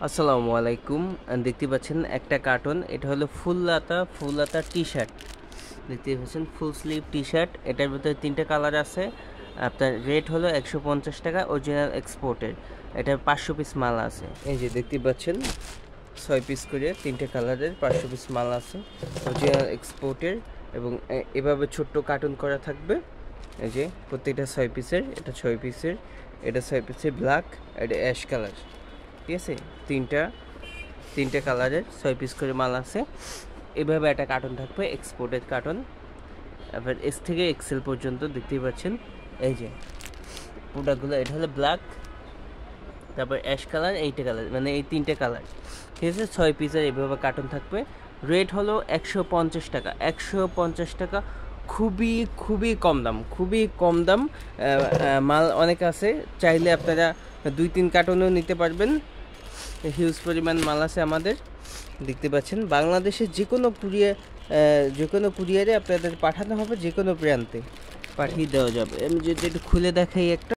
আসসালামু আলাইকুম। দেখতে পাচ্ছেন একটা কার্টন, এটা হলো ফুল হাতা টি শার্ট। দেখতে পাচ্ছেন ফুল স্লিভ টি শার্ট। এটার ভিতরে 3টে কালার আছে। আপনার রেট হলো 150 টাকা, অরিজিনাল এক্সপোর্টের। এটা 500 পিস মাল আছে। এই যে দেখতে পাচ্ছেন 6 পিস করে 3টে কালারের 500 পিস মাল আছে, অরিজিনাল এক্সপোর্টের। এবং এভাবে ছোট্ট কার্টন করা থাকবে। এই যে প্রত্যেকটা 6 পিসের, এটা 6 পিসের, এটা 6 পিসের ব্ল্যাক, এটা অ্যাশ কালার। ঠিক আছে, তিনটে কালারের 6 পিস করে মাল আছে। এভাবে একটা কার্টন থাকবে, এক্সপোর্টেড কার্টন। এবার এস থেকে এক্সেল পর্যন্ত দেখতেই পাচ্ছেন। এই যে প্রোডাক্টগুলো, এটা হলো ব্ল্যাক, তারপর অ্যাশ কালার, এইটা কালার, মানে এই 3টে কালার। ঠিক আছে, 6 পিসের এইভাবে কার্টন থাকবে। রেট হলো 150 টাকা। 150 টাকা, খুবই খুবই কম দাম, খুবই কম দাম। মাল অনেক আছে, চাইলে আপনারা 2-3 কার্টনও নিতে পারবেন। হিউজ পরিমাণ মাল আছে আমাদের। দেখতে পাচ্ছেন বাংলাদেশের যে কোনো কুরিয়ারে আপনাদের পাঠানো হবে, যে কোনো প্রান্তে পাঠিয়ে দেওয়া যাবে। আমি যদি একটু খুলে দেখাই একটা।